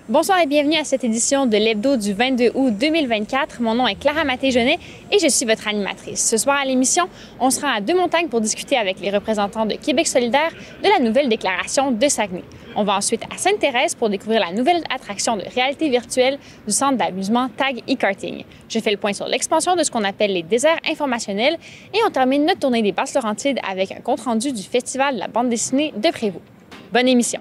Bonsoir et bienvenue à cette édition de l'Hebdo du 22 août 2024. Mon nom est Clara Maté-Genet et je suis votre animatrice. Ce soir à l'émission, on se rend à Deux-Montagnes pour discuter avec les représentants de Québec solidaire de la nouvelle déclaration de Saguenay. On va ensuite à Sainte-Thérèse pour découvrir la nouvelle attraction de réalité virtuelle du centre d'amusement TAG e-karting. Je fais le point sur l'expansion de ce qu'on appelle les déserts informationnels et on termine notre tournée des Basses-Laurentides avec un compte-rendu du Festival de la bande dessinée de Prévost. Bonne émission!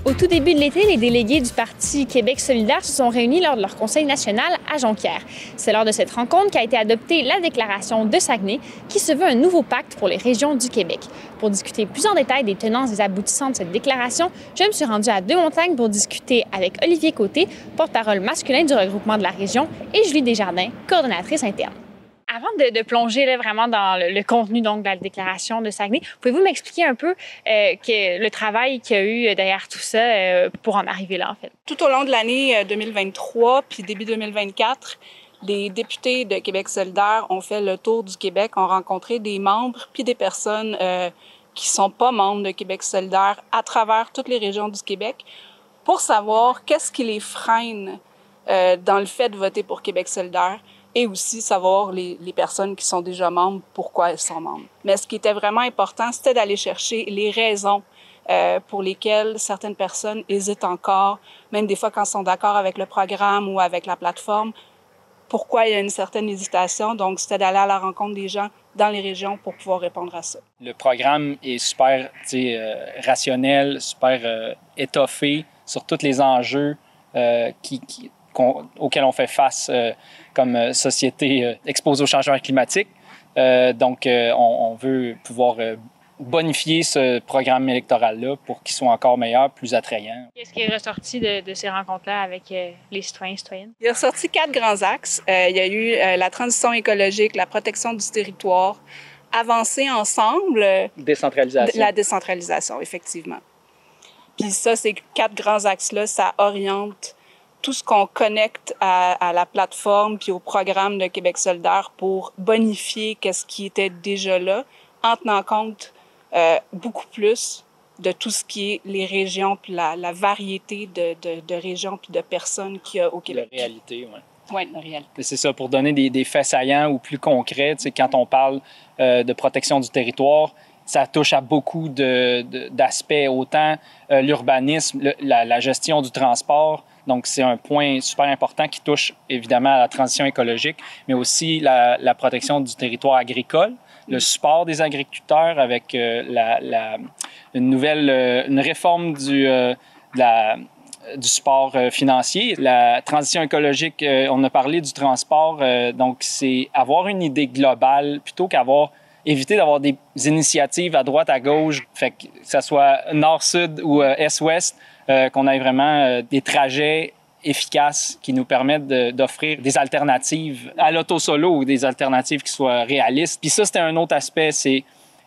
Au tout début de l'été, les délégués du Parti Québec solidaire se sont réunis lors de leur conseil national à Jonquière. C'est lors de cette rencontre qu'a été adoptée la déclaration de Saguenay, qui se veut un nouveau pacte pour les régions du Québec. Pour discuter plus en détail des tenants et des aboutissants de cette déclaration, je me suis rendue à Deux-Montagnes pour discuter avec Olivier Côté, porte-parole masculin du regroupement de la région, et Julie Desjardins, coordonnatrice interne. Avant de plonger là, vraiment dans le contenu donc, de la déclaration de Saguenay, pouvez-vous m'expliquer un peu le travail qu'il y a eu derrière tout ça pour en arriver là, en fait? Tout au long de l'année 2023 puis début 2024, les députés de Québec solidaire ont fait le tour du Québec, ont rencontré des membres puis des personnes qui sont pas membres de Québec solidaire à travers toutes les régions du Québec pour savoir qu'est-ce qui les freine dans le fait de voter pour Québec solidaire. Et aussi savoir les personnes qui sont déjà membres, pourquoi elles sont membres. Mais ce qui était vraiment important, c'était d'aller chercher les raisons pour lesquelles certaines personnes hésitent encore, même des fois quand elles sont d'accord avec le programme ou avec la plateforme, pourquoi il y a une certaine hésitation. Donc, c'était d'aller à la rencontre des gens dans les régions pour pouvoir répondre à ça. Le programme est super rationnel, super étoffé sur tous les enjeux auxquels on fait face comme société exposée au changement climatique. Donc, on veut pouvoir bonifier ce programme électoral-là pour qu'il soit encore meilleur, plus attrayant. Qu'est-ce qui est ressorti de ces rencontres-là avec les citoyens et citoyennes? Il est ressorti 4 grands axes. Il y a eu la transition écologique, la protection du territoire, avancer ensemble. Décentralisation. La décentralisation, effectivement. Puis ça, ces 4 grands axes-là, ça oriente tout ce qu'on connecte à la plateforme puis au programme de Québec solidaire pour bonifier qu'est-ce qui était déjà là, en tenant compte beaucoup plus de tout ce qui est les régions puis la variété de régions puis de personnes qu'il y a au Québec. La réalité, oui. Oui, la réalité. C'est ça, pour donner des faits saillants ou plus concrets, quand on parle de protection du territoire, ça touche à beaucoup d'aspects, autant l'urbanisme, la gestion du transport. Donc, c'est un point super important qui touche évidemment à la transition écologique, mais aussi la protection du territoire agricole, le support des agriculteurs avec une réforme du support financier. La transition écologique, on a parlé du transport, donc c'est avoir une idée globale plutôt éviter d'avoir des initiatives à droite, à gauche, fait que ça soit nord-sud ou est-ouest, qu'on ait vraiment des trajets efficaces qui nous permettent d'offrir des alternatives à l'auto-solo ou des alternatives qui soient réalistes. Puis ça, c'était un autre aspect, c'est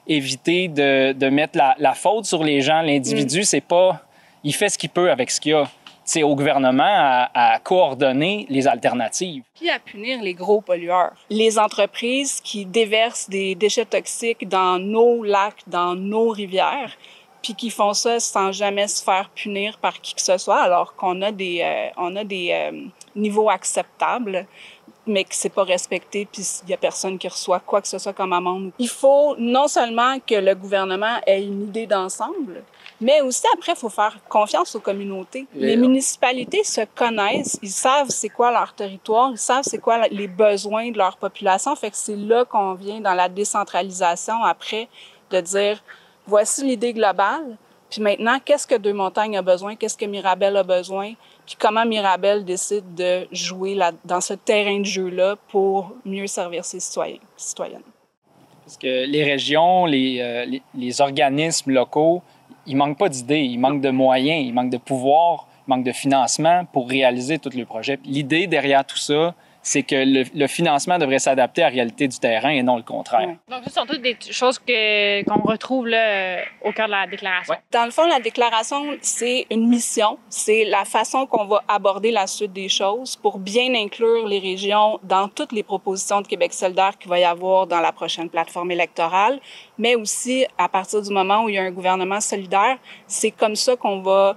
éviter de mettre la faute sur les gens. L'individu, c'est pas... Il fait ce qu'il peut avec ce qu'il a. C'est au gouvernement à coordonner les alternatives. Puis à punir les gros pollueurs. Les entreprises qui déversent des déchets toxiques dans nos lacs, dans nos rivières, puis qui font ça sans jamais se faire punir par qui que ce soit, alors qu'on a des niveaux acceptables, mais que c'est pas respecté, puis il y a personne qui reçoit quoi que ce soit comme amende. Il faut non seulement que le gouvernement ait une idée d'ensemble, mais aussi après, il faut faire confiance aux communautés. Les municipalités se connaissent, ils savent c'est quoi leur territoire, ils savent c'est quoi les besoins de leur population, fait que c'est là qu'on vient dans la décentralisation après, de dire voici l'idée globale, puis maintenant, qu'est-ce que Deux-Montagnes a besoin, qu'est-ce que Mirabel a besoin, puis comment Mirabel décide de jouer dans ce terrain de jeu-là pour mieux servir ses citoyennes. Parce que les régions, les organismes locaux, il manque pas d'idées, il manque de moyens, il manque de pouvoir, il manque de financement pour réaliser tous les projets. L'idée derrière tout ça, c'est que le financement devrait s'adapter à la réalité du terrain et non le contraire. Ouais. Donc, ce sont toutes des choses qu'on retrouve là, au cœur de la déclaration. Ouais. Dans le fond, la déclaration, c'est une mission. C'est la façon qu'on va aborder la suite des choses pour bien inclure les régions dans toutes les propositions de Québec solidaire qu'il va y avoir dans la prochaine plateforme électorale, mais aussi à partir du moment où il y a un gouvernement solidaire, c'est comme ça qu'on va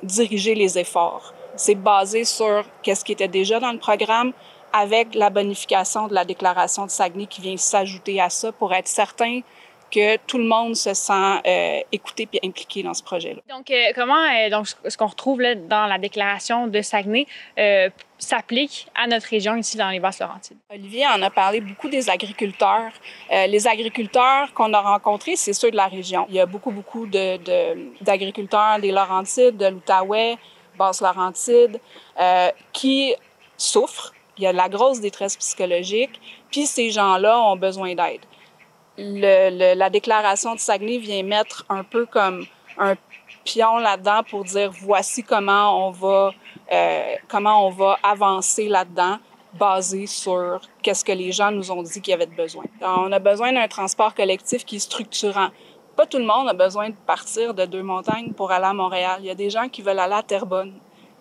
diriger les efforts. C'est basé sur qu'est-ce qui était déjà dans le programme avec la bonification de la déclaration de Saguenay qui vient s'ajouter à ça pour être certain que tout le monde se sent écouté et impliqué dans ce projet-là. Donc, donc ce qu'on retrouve là, dans la déclaration de Saguenay s'applique à notre région ici dans les Basses-Laurentides? Olivier en a parlé beaucoup des agriculteurs. Les agriculteurs qu'on a rencontrés, c'est ceux de la région. Il y a beaucoup d'agriculteurs des Laurentides, de l'Outaouais, Basses-Laurentides, qui souffrent. Il y a de la grosse détresse psychologique, puis ces gens-là ont besoin d'aide. La déclaration de Saguenay vient mettre un peu comme un pion là-dedans pour dire voici comment on va avancer là-dedans, basé sur qu'est-ce que les gens nous ont dit qu'il y avait de besoin. On a besoin d'un transport collectif qui est structurant. Pas tout le monde a besoin de partir de Deux-Montagnes pour aller à Montréal. Il y a des gens qui veulent aller à Terrebonne.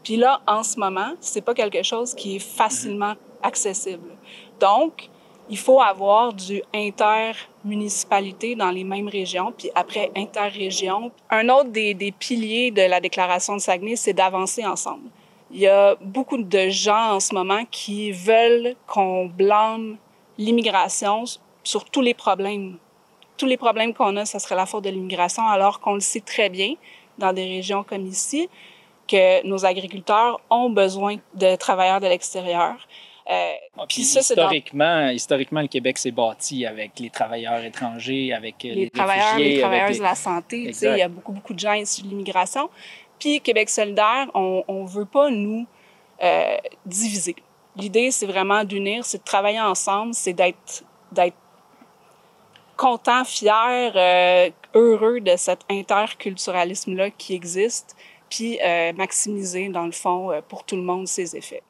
Puis là, en ce moment, c'est pas quelque chose qui est facilement accessible. Donc, il faut avoir du intermunicipalité dans les mêmes régions, puis après interrégion. Un autre des piliers de la déclaration de Saguenay, c'est d'avancer ensemble. Il y a beaucoup de gens en ce moment qui veulent qu'on blâme l'immigration sur tous les problèmes. Tous les problèmes qu'on a, ça serait la faute de l'immigration, alors qu'on le sait très bien dans des régions comme ici, que nos agriculteurs ont besoin de travailleurs de l'extérieur. Puis ça, historiquement, le Québec s'est bâti avec les travailleurs étrangers, avec les travailleurs, réfugiés, les travailleuses de la santé. Il y a beaucoup de gens issus de l'immigration. Puis Québec solidaire, on veut pas nous diviser. L'idée, c'est vraiment d'unir, c'est de travailler ensemble, c'est d'être content, fier, heureux de cet interculturalisme-là qui existe, puis maximiser, dans le fond, pour tout le monde, ses effets.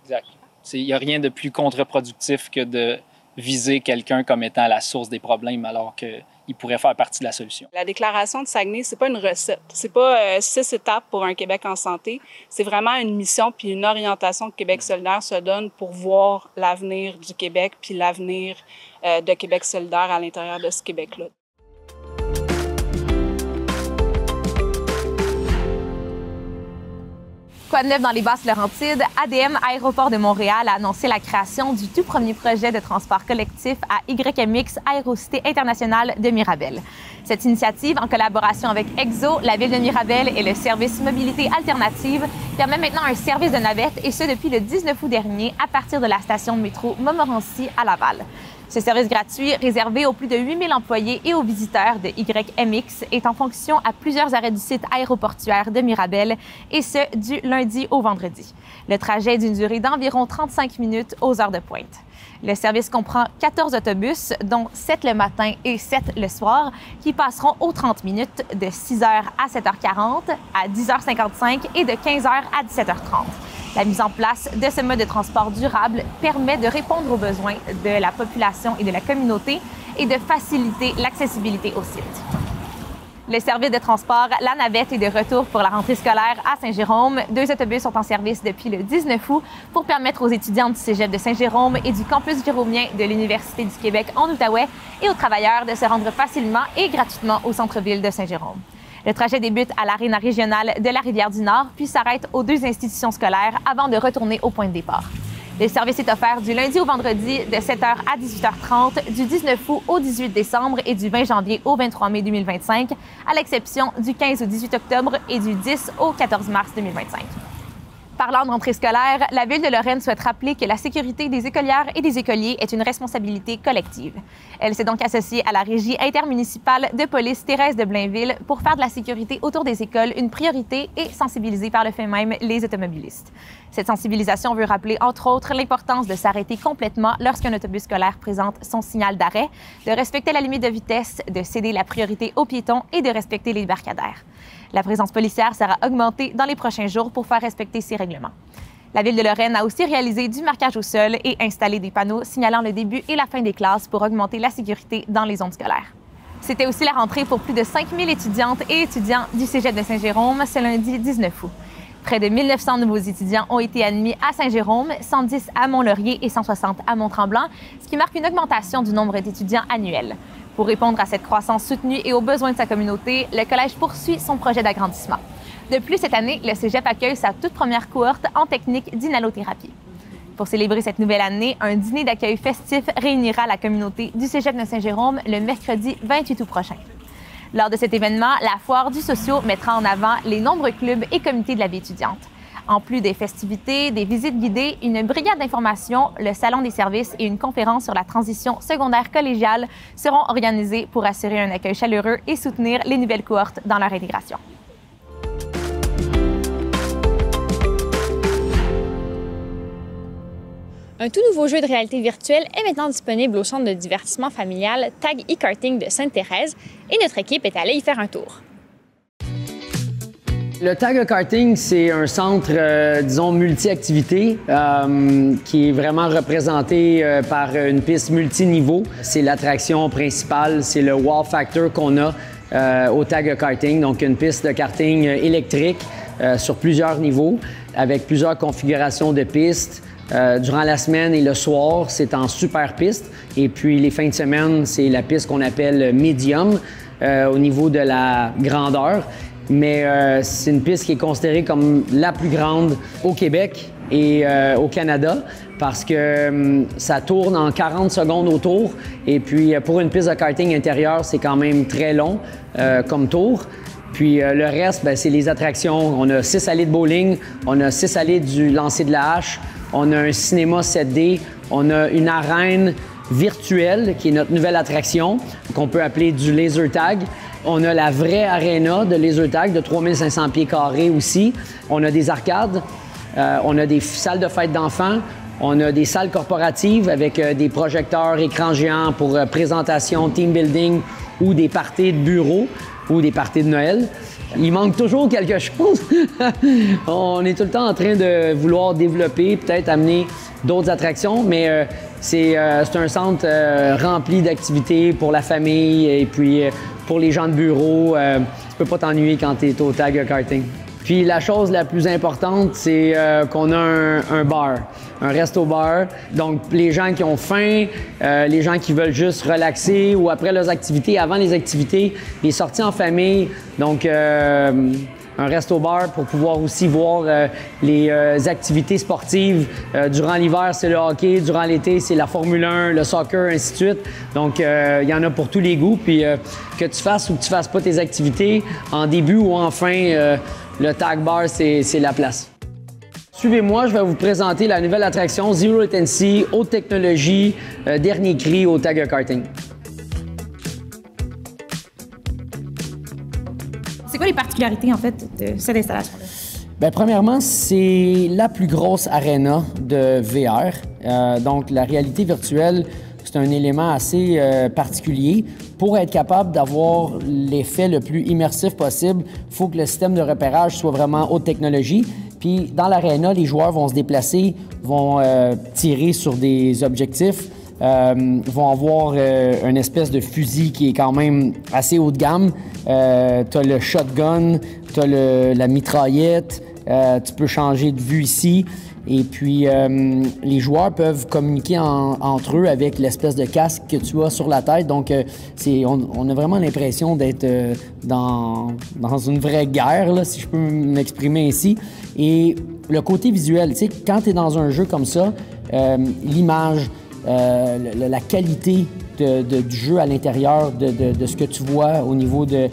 Exact. Il n'y a rien de plus contre-productif que de viser quelqu'un comme étant la source des problèmes alors qu'il pourrait faire partie de la solution. La déclaration de Saguenay, c'est pas une recette. C'est pas 6 étapes pour un Québec en santé. C'est vraiment une mission puis une orientation que Québec solidaire se donne pour voir l'avenir du Québec puis l'avenir de Québec solidaire à l'intérieur de ce Québec-là. Quoi de neuf dans les Basses-Laurentides? ADM Aéroport de Montréal a annoncé la création du tout premier projet de transport collectif à YMX Aérocité Internationale de Mirabel. Cette initiative, en collaboration avec EXO, la Ville de Mirabel et le service Mobilité Alternative, permet maintenant un service de navette, et ce depuis le 19 août dernier, à partir de la station de métro Montmorency à Laval. Ce service gratuit, réservé aux plus de 8000 employés et aux visiteurs de YMX, est en fonction à plusieurs arrêts du site aéroportuaire de Mirabel, et ce, du lundi au vendredi. Le trajet est d'une durée d'environ 35 minutes aux heures de pointe. Le service comprend 14 autobus, dont 7 le matin et 7 le soir, qui passeront aux 30 minutes de 6h à 7h40, à 10h55 et de 15h à 17h30. La mise en place de ce mode de transport durable permet de répondre aux besoins de la population et de la communauté et de faciliter l'accessibilité au site. Le service de transport La Navette est de retour pour la rentrée scolaire à Saint-Jérôme. 2 autobus sont en service depuis le 19 août pour permettre aux étudiants du Cégep de Saint-Jérôme et du campus jérômien de l'Université du Québec en Outaouais et aux travailleurs de se rendre facilement et gratuitement au centre-ville de Saint-Jérôme. Le trajet débute à l'aréna régionale de la Rivière-du-Nord, puis s'arrête aux 2 institutions scolaires avant de retourner au point de départ. Le service est offert du lundi au vendredi de 7h à 18h30, du 19 août au 18 décembre et du 20 janvier au 23 mai 2025, à l'exception du 15 au 18 octobre et du 10 au 14 mars 2025. Parlant de rentrée scolaire, la Ville de Lorraine souhaite rappeler que la sécurité des écolières et des écoliers est une responsabilité collective. Elle s'est donc associée à la Régie intermunicipale de police Thérèse de Blainville pour faire de la sécurité autour des écoles une priorité et sensibiliser par le fait même les automobilistes. Cette sensibilisation veut rappeler, entre autres, l'importance de s'arrêter complètement lorsqu'un autobus scolaire présente son signal d'arrêt, de respecter la limite de vitesse, de céder la priorité aux piétons et de respecter les débarcadères. La présence policière sera augmentée dans les prochains jours pour faire respecter ces règlements. La Ville de Lorraine a aussi réalisé du marquage au sol et installé des panneaux signalant le début et la fin des classes pour augmenter la sécurité dans les zones scolaires. C'était aussi la rentrée pour plus de 5000 étudiantes et étudiants du Cégep de Saint-Jérôme ce lundi 19 août. Près de 1900 nouveaux étudiants ont été admis à Saint-Jérôme, 110 à Mont-Laurier et 160 à Mont-Tremblant, ce qui marque une augmentation du nombre d'étudiants annuels. Pour répondre à cette croissance soutenue et aux besoins de sa communauté, le collège poursuit son projet d'agrandissement. De plus, cette année, le Cégep accueille sa toute première cohorte en technique d'inhalothérapie. Pour célébrer cette nouvelle année, un dîner d'accueil festif réunira la communauté du Cégep de Saint-Jérôme le mercredi 28 août prochain. Lors de cet événement, la Foire du Socio mettra en avant les nombreux clubs et comités de la vie étudiante. En plus des festivités, des visites guidées, une brigade d'information, le salon des services et une conférence sur la transition secondaire collégiale seront organisés pour assurer un accueil chaleureux et soutenir les nouvelles cohortes dans leur intégration. Un tout nouveau jeu de réalité virtuelle est maintenant disponible au centre de divertissement familial Tag e-Karting de Sainte-Thérèse et notre équipe est allée y faire un tour. Le Tag e-Karting, c'est un centre, disons, multi-activités qui est vraiment représenté par une piste multiniveau. C'est l'attraction principale, c'est le wow factor qu'on a au Tag e-Karting, donc une piste de karting électrique sur plusieurs niveaux avec plusieurs configurations de pistes. Durant la semaine et le soir, c'est en super piste. Et puis les fins de semaine, c'est la piste qu'on appelle medium au niveau de la grandeur. Mais c'est une piste qui est considérée comme la plus grande au Québec et au Canada parce que ça tourne en 40 secondes au tour. Et puis pour une piste de karting intérieur, c'est quand même très long comme tour. Puis le reste, bien, c'est les attractions. On a 6 allées de bowling, on a 6 allées du lancer de la hache, on a un cinéma 7D, on a une arène virtuelle qui est notre nouvelle attraction qu'on peut appeler du laser tag. On a la vraie arena de laser tag de 3500 pieds carrés aussi. On a des arcades, on a des salles de fête d'enfants, on a des salles corporatives avec des projecteurs, écrans géants pour présentation, team building ou des parties de bureau ou des parties de Noël. Il manque toujours quelque chose. On est tout le temps en train de vouloir développer, peut-être amener d'autres attractions, mais c'est un centre rempli d'activités pour la famille et puis pour les gens de bureau. Tu peux pas t'ennuyer quand tu es au Tag e-Karting. Puis la chose la plus importante, c'est qu'on a un bar, un resto-bar. Donc les gens qui ont faim, les gens qui veulent juste relaxer ou après leurs activités, avant les activités, les sorties en famille. Donc un resto-bar pour pouvoir aussi voir les activités sportives. Durant l'hiver, c'est le hockey. Durant l'été, c'est la Formule 1, le soccer, ainsi de suite. Donc, il y en a pour tous les goûts. Puis, que tu fasses ou que tu fasses pas tes activités, en début ou en fin, le Tag Bar, c'est la place. Suivez-moi, je vais vous présenter la nouvelle attraction Zero Latency, haute technologie, dernier cri au Tag e-Karting. C'est quoi les particularités, en fait, de cette installation-là? Bien, premièrement, c'est la plus grosse arena de VR. Donc, la réalité virtuelle, c'est un élément assez particulier. Pour être capable d'avoir l'effet le plus immersif possible, il faut que le système de repérage soit vraiment haute technologie. Puis, dans l'aréna, les joueurs vont se déplacer, vont tirer sur des objectifs, vont avoir une espèce de fusil qui est quand même assez haut de gamme. Tu as le shotgun, tu as la mitraillette, tu peux changer de vue ici. Et puis, les joueurs peuvent communiquer entre eux avec l'espèce de casque que tu as sur la tête. Donc, on a vraiment l'impression d'être dans une vraie guerre, là, si je peux m'exprimer ainsi. Et le côté visuel, tu sais, quand tu es dans un jeu comme ça, l'image, la qualité du jeu à l'intérieur, de ce que tu vois au niveau des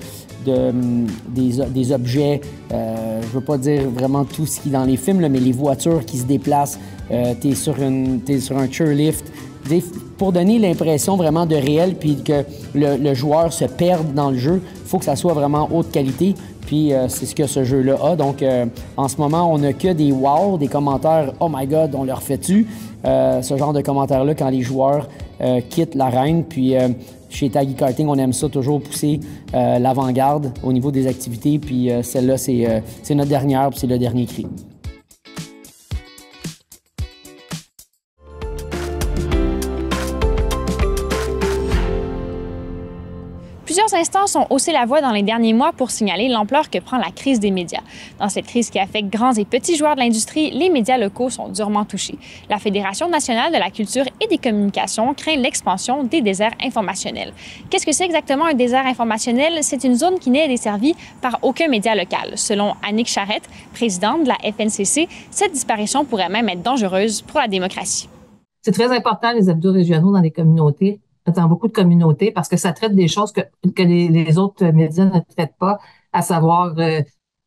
objets, je veux pas dire vraiment tout ce qui est dans les films, là, mais les voitures qui se déplacent, t'es sur un chairlift, pour donner l'impression vraiment de réel puis que le joueur se perde dans le jeu, il faut que ça soit vraiment haute qualité. Puis c'est ce que ce jeu-là a. Donc en ce moment, on n'a que des wow, des commentaires « Oh my God, on le refait-tu? » Ce genre de commentaires-là quand les joueurs quittent l'arène. Puis chez Tag e-Karting, on aime ça toujours pousser l'avant-garde au niveau des activités. Puis celle-là, c'est notre dernière, puis c'est le dernier cri. Plusieurs instances ont haussé la voix dans les derniers mois pour signaler l'ampleur que prend la crise des médias. Dans cette crise qui affecte grands et petits joueurs de l'industrie, les médias locaux sont durement touchés. La Fédération nationale de la culture et des communications craint l'expansion des déserts informationnels. Qu'est-ce que c'est exactement un désert informationnel? C'est une zone qui n'est desservie par aucun média local. Selon Annick Charette, présidente de la FNCC, cette disparition pourrait même être dangereuse pour la démocratie. C'est très important, les hebdos régionaux dans les communautés, dans beaucoup de communautés, parce que ça traite des choses que les autres médias ne traitent pas, à savoir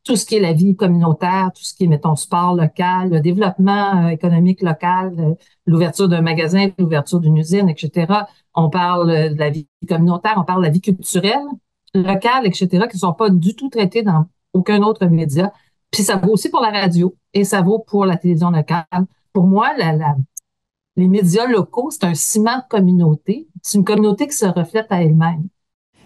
tout ce qui est la vie communautaire, tout ce qui est, mettons, sport local, le développement économique local, l'ouverture d'un magasin, l'ouverture d'une usine, etc. On parle de la vie communautaire, on parle de la vie culturelle, locale, etc., qui ne sont pas du tout traités dans aucun autre média. Puis ça vaut aussi pour la radio et ça vaut pour la télévision locale. Pour moi, les médias locaux, c'est un ciment de communauté. C'est une communauté qui se reflète à elle-même.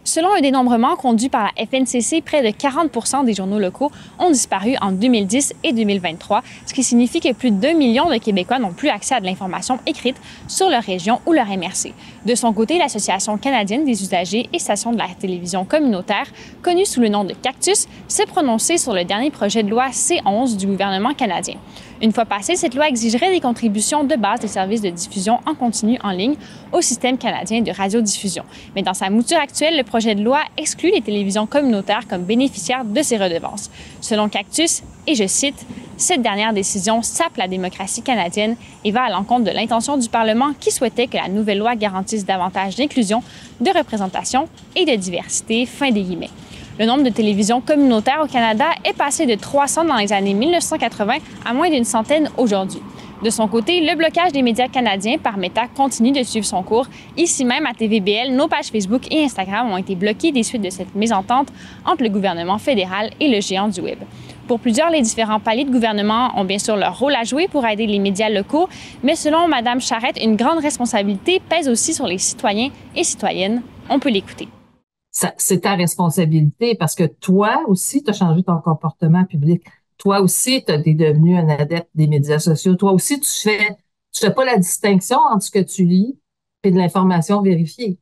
Selon un dénombrement conduit par la FNCC, près de 40 des journaux locaux ont disparu en 2010 et 2023, ce qui signifie que plus de 2 millions de Québécois n'ont plus accès à de l'information écrite sur leur région ou leur MRC. De son côté, l'Association canadienne des usagers et stations de la télévision communautaire, connue sous le nom de Cactus, s'est prononcée sur le dernier projet de loi C11 du gouvernement canadien. Une fois passée, cette loi exigerait des contributions de base des services de diffusion en continu en ligne au système canadien de radiodiffusion. Mais dans sa mouture actuelle, le projet de loi exclut les télévisions communautaires comme bénéficiaires de ces redevances. Selon Cactus, et je cite, « Cette dernière décision sape la démocratie canadienne et va à l'encontre de l'intention du Parlement qui souhaitait que la nouvelle loi garantisse davantage d'inclusion, de représentation et de diversité. » Fin des guillemets. Le nombre de télévisions communautaires au Canada est passé de 300 dans les années 1980 à moins d'une centaine aujourd'hui. De son côté, le blocage des médias canadiens par Meta continue de suivre son cours. Ici même, à TVBL, nos pages Facebook et Instagram ont été bloquées des suites de cette mésentente entre le gouvernement fédéral et le géant du Web. Pour plusieurs, les différents paliers de gouvernement ont bien sûr leur rôle à jouer pour aider les médias locaux, mais selon Mme Charette, une grande responsabilité pèse aussi sur les citoyens et citoyennes. On peut l'écouter. C'est ta responsabilité parce que toi aussi, tu as changé ton comportement public. Toi aussi, tu es devenu un adepte des médias sociaux. Toi aussi, tu fais pas la distinction entre ce que tu lis et de l'information vérifiée.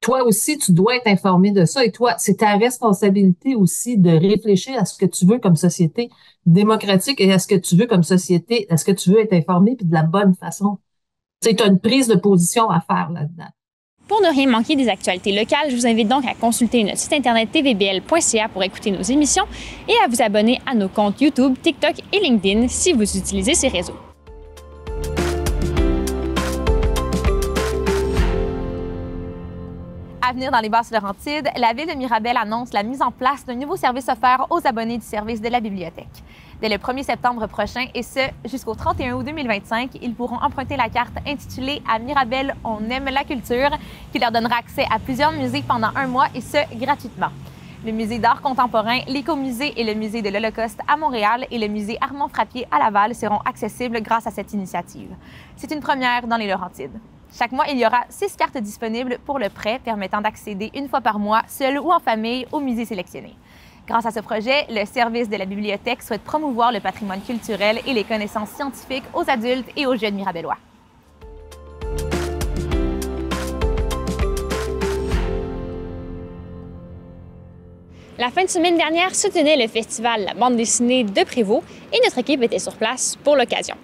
Toi aussi, tu dois être informé de ça. Et toi, c'est ta responsabilité aussi de réfléchir à ce que tu veux comme société démocratique et à ce que tu veux comme société. Est-ce que tu veux être informé puis de la bonne façon? Tu as une prise de position à faire là-dedans. Pour ne rien manquer des actualités locales, je vous invite donc à consulter notre site internet tvbl.ca pour écouter nos émissions et à vous abonner à nos comptes YouTube, TikTok et LinkedIn si vous utilisez ces réseaux. À venir dans les Basses-Laurentides, la Ville de Mirabel annonce la mise en place d'un nouveau service offert aux abonnés du service de la bibliothèque. Dès le 1er septembre prochain, et ce, jusqu'au 31 août 2025, ils pourront emprunter la carte intitulée « À Mirabel, on aime la culture » qui leur donnera accès à plusieurs musées pendant un mois, et ce, gratuitement. Le Musée d'art contemporain, l'Écomusée et le Musée de l'Holocauste à Montréal et le Musée Armand Frappier à Laval seront accessibles grâce à cette initiative. C'est une première dans les Laurentides. Chaque mois, il y aura 6 cartes disponibles pour le prêt, permettant d'accéder une fois par mois, seul ou en famille, aux musées sélectionnés. Grâce à ce projet, le service de la bibliothèque souhaite promouvoir le patrimoine culturel et les connaissances scientifiques aux adultes et aux jeunes mirabellois. La fin de semaine dernière se tenait le festival La bande dessinée de Prévost et notre équipe était sur place pour l'occasion.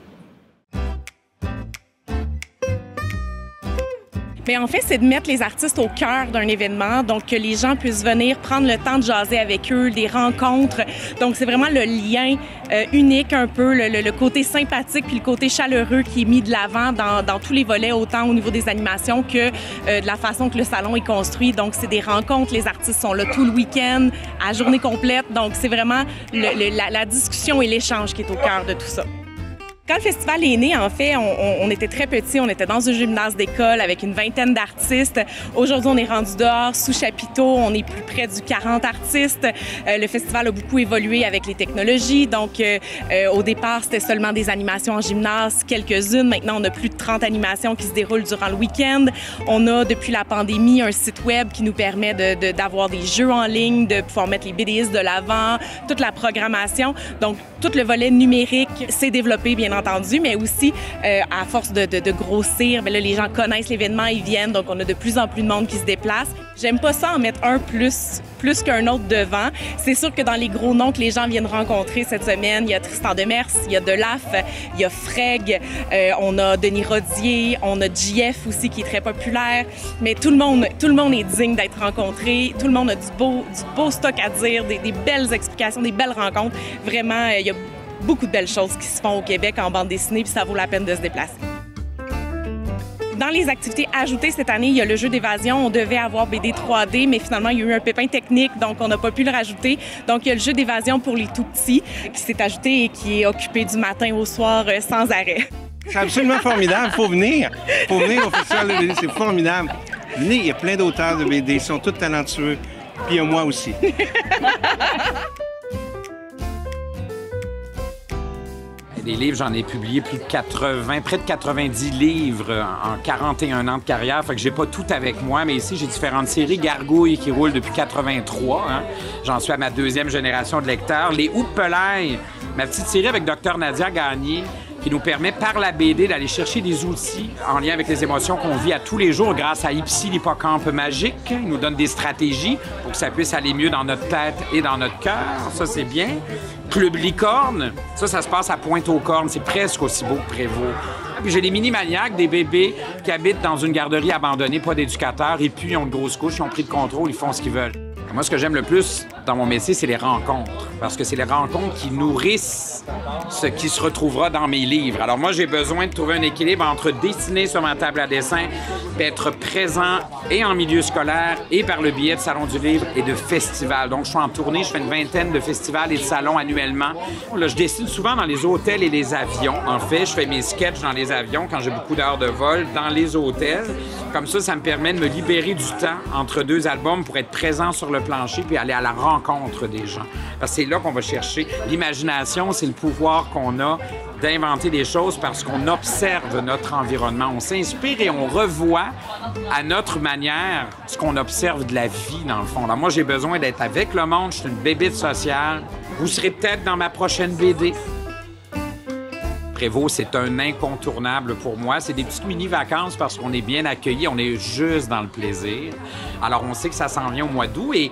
Bien, en fait, c'est de mettre les artistes au cœur d'un événement, donc que les gens puissent venir prendre le temps de jaser avec eux, des rencontres. Donc, c'est vraiment le lien unique un peu, le côté sympathique puis le côté chaleureux qui est mis de l'avant dans tous les volets, autant au niveau des animations que de la façon que le salon est construit. Donc, c'est des rencontres, les artistes sont là tout le week-end, à journée complète. Donc, c'est vraiment la discussion et l'échange qui est au cœur de tout ça. Quand le festival est né, en fait, on était très petits. On était dans un gymnase d'école avec une vingtaine d'artistes. Aujourd'hui, on est rendu dehors, sous chapiteau. On est plus près du 40 artistes. Le festival a beaucoup évolué avec les technologies. Donc, au départ, c'était seulement des animations en gymnase, quelques-unes. Maintenant, on a plus de 30 animations qui se déroulent durant le week-end. On a, depuis la pandémie, un site web qui nous permet d'avoir des jeux en ligne, de pouvoir mettre les BDistes de l'avant, toute la programmation. Donc, tout le volet numérique s'est développé, bien entendu, mais aussi à force de grossir, bien là, les gens connaissent l'événement, ils viennent, donc on a de plus en plus de monde qui se déplace. J'aime pas ça en mettre un plus qu'un autre devant. C'est sûr que dans les gros noms que les gens viennent rencontrer cette semaine, il y a Tristan Demers, il y a Delaf, il y a Freg, on a Denis Rodier, on a JF aussi qui est très populaire, mais tout le monde est digne d'être rencontré, tout le monde a du beau stock à dire, des belles explications, des belles rencontres. Vraiment, il y a beaucoup de belles choses qui se font au Québec en bande dessinée, puis ça vaut la peine de se déplacer. Dans les activités ajoutées cette année, il y a le jeu d'évasion. On devait avoir BD 3D, mais finalement, il y a eu un pépin technique, donc on n'a pas pu le rajouter. Donc, il y a le jeu d'évasion pour les tout-petits qui s'est ajouté et qui est occupé du matin au soir sans arrêt. C'est absolument formidable. Faut venir. Faut venir au Festival de BD. C'est formidable. Venez, il y a plein d'auteurs de BD. Ils sont tous talentueux. Puis il y a moi aussi. Des livres, j'en ai publié plus de 80, près de 90 livres en 41 ans de carrière. Fait que j'ai pas tout avec moi, mais ici, j'ai différentes séries. Gargouille qui roule depuis 83. Hein. J'en suis à ma 2e génération de lecteurs. Les Houpelailles, ma petite série avec Dr Nadia Gagné, qui nous permet, par la BD, d'aller chercher des outils en lien avec les émotions qu'on vit à tous les jours grâce à Ipsy, l'hippocampe magique. Il nous donne des stratégies pour que ça puisse aller mieux dans notre tête et dans notre cœur. Ça, c'est bien. Club Licorne, ça se passe à Pointe-aux-Cornes. C'est presque aussi beau que Prévost. Puis j'ai les mini-maniaques, des bébés qui habitent dans une garderie abandonnée, pas d'éducateurs, et puis ils ont de grosses couches, ils ont pris le contrôle, ils font ce qu'ils veulent. Moi, ce que j'aime le plus dans mon métier, c'est les rencontres. Parce que c'est les rencontres qui nourrissent ce qui se retrouvera dans mes livres. Alors moi, j'ai besoin de trouver un équilibre entre dessiner sur ma table à dessin, puis être présent et en milieu scolaire, et par le biais de Salon du livre et de festivals. Donc, je suis en tournée, je fais une vingtaine de festivals et de salons annuellement. Là, je dessine souvent dans les hôtels et les avions. En fait, je fais mes sketchs dans les avions quand j'ai beaucoup d'heures de vol, dans les hôtels. Comme ça me permet de me libérer du temps entre 2 albums pour être présent sur le plancher puis aller à la rencontre des gens. Parce que c'est là qu'on va chercher. L'imagination, c'est le pouvoir qu'on a d'inventer des choses parce qu'on observe notre environnement. On s'inspire et on revoit à notre manière ce qu'on observe de la vie, dans le fond. Alors moi, j'ai besoin d'être avec le monde. Je suis une bébite sociale. Vous serez peut-être dans ma prochaine BD. Prévost, c'est un incontournable pour moi. C'est des petites mini-vacances parce qu'on est bien accueillis, on est juste dans le plaisir. Alors, on sait que ça s'en vient au mois d'août et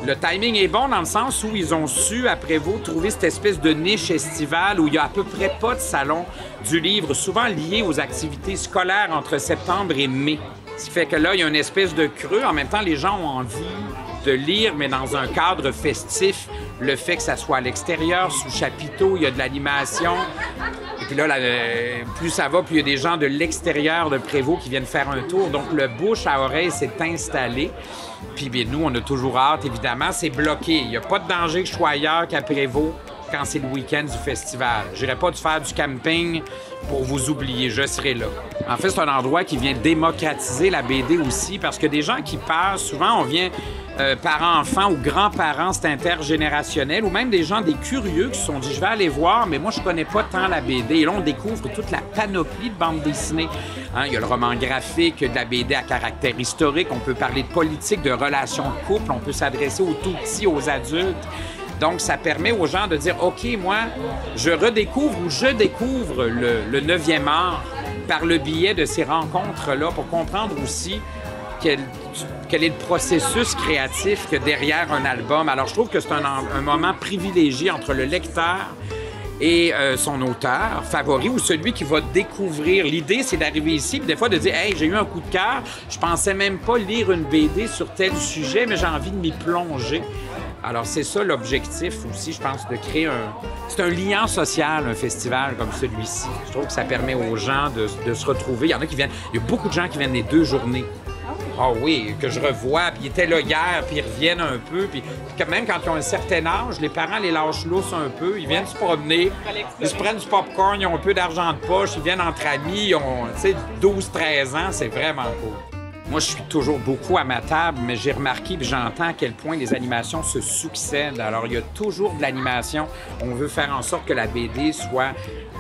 le timing est bon dans le sens où ils ont su, à Prévost, trouver cette espèce de niche estivale où il n'y a à peu près pas de salon du livre, souvent lié aux activités scolaires entre septembre et mai. Ce qui fait que là, il y a une espèce de creux. En même temps, les gens ont envie de lire, mais dans un cadre festif. Le fait que ça soit à l'extérieur, sous chapiteau, il y a de l'animation. Et puis là, plus ça va, plus il y a des gens de l'extérieur de Prévost qui viennent faire un tour. Donc, le bouche à oreille s'est installé. Puis bien, nous, on a toujours hâte, évidemment. C'est bloqué. Il n'y a pas de danger que je sois ailleurs qu'à Prévost quand c'est le week-end du festival. Je n'irai pas faire du camping pour vous oublier. Je serai là. En fait, c'est un endroit qui vient démocratiser la BD aussi parce que des gens qui passent, souvent, on vient parents-enfants ou grands-parents, c'est intergénérationnel, ou même des gens, des curieux qui se sont dit « je vais aller voir, mais moi, je connais pas tant la BD ». Et là, on découvre toute la panoplie de bandes dessinées. Hein, il y a le roman graphique, de la BD à caractère historique, on peut parler de politique, de relations de couple, on peut s'adresser aux tout-petits, aux adultes. Donc, ça permet aux gens de dire « OK, moi, je redécouvre ou je découvre le 9e art par le biais de ces rencontres-là pour comprendre aussi quel est le processus créatif que derrière un album. Alors, je trouve que c'est un moment privilégié entre le lecteur et son auteur favori ou celui qui va découvrir. L'idée, c'est d'arriver ici et des fois de dire « Hey, j'ai eu un coup de cœur, je pensais même pas lire une BD sur tel sujet, mais j'ai envie de m'y plonger. » Alors, c'est ça l'objectif aussi, je pense, de créer C'est un lien social, un festival comme celui-ci. Je trouve que ça permet aux gens de se retrouver. Il y en a qui viennent... Il y a beaucoup de gens qui viennent les 2 journées. Ah oui, que je revois, puis ils étaient là hier, puis ils reviennent un peu. Puis même quand ils ont un certain âge, les parents les lâchent lousse un peu. Ils viennent se promener, ils se prennent du popcorn, ils ont un peu d'argent de poche, ils viennent entre amis, ils ont 12-13 ans, c'est vraiment cool. Moi, je suis toujours beaucoup à ma table, mais j'ai remarqué et j'entends à quel point les animations se succèdent. Alors, il y a toujours de l'animation. On veut faire en sorte que la BD soit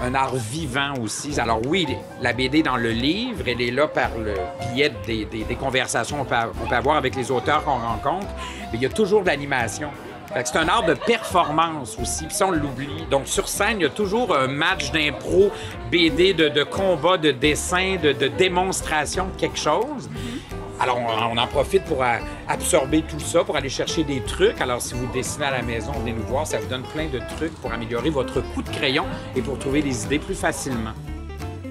un art vivant aussi. Alors oui, la BD dans le livre, elle est là par le biais des conversations qu'on peut avoir avec les auteurs qu'on rencontre, mais il y a toujours de l'animation. Fait que c'est un art de performance aussi, puis ça, on l'oublie. Donc, sur scène, il y a toujours un match d'impro, BD, de combat, de dessin, de démonstration de quelque chose. Alors, on en profite pour absorber tout ça, pour aller chercher des trucs. Alors, si vous dessinez à la maison, venez nous voir, ça vous donne plein de trucs pour améliorer votre coup de crayon et pour trouver des idées plus facilement.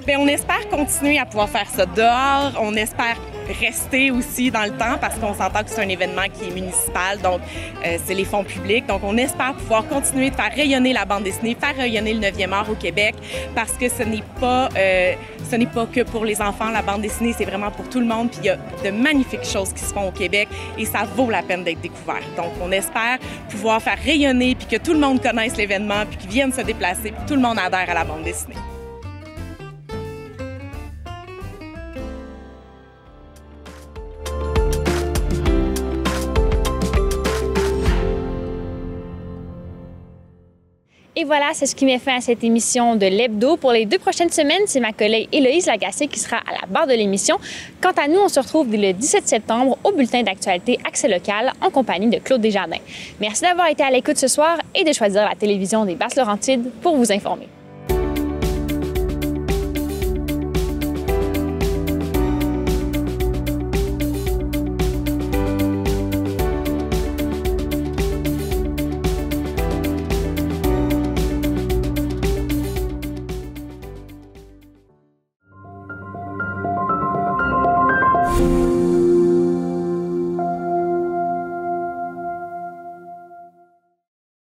Bien, on espère continuer à pouvoir faire ça dehors. On espère rester aussi dans le temps parce qu'on s'entend que c'est un événement qui est municipal, donc c'est les fonds publics. Donc, on espère pouvoir continuer de faire rayonner la bande dessinée, faire rayonner le 9e art au Québec parce que ce n'est pas que pour les enfants, la bande dessinée, c'est vraiment pour tout le monde. Puis il y a de magnifiques choses qui se font au Québec et ça vaut la peine d'être découvert. Donc, on espère pouvoir faire rayonner puis que tout le monde connaisse l'événement puis qu'ils viennent se déplacer puis tout le monde adhère à la bande dessinée. Et voilà, c'est ce qui met fin à cette émission de l'Hebdo. Pour les 2 prochaines semaines, c'est ma collègue Héloïse Lagacé qui sera à la barre de l'émission. Quant à nous, on se retrouve dès le 17 septembre au bulletin d'actualité Accès local en compagnie de Claude Desjardins. Merci d'avoir été à l'écoute ce soir et de choisir la télévision des Basses-Laurentides pour vous informer.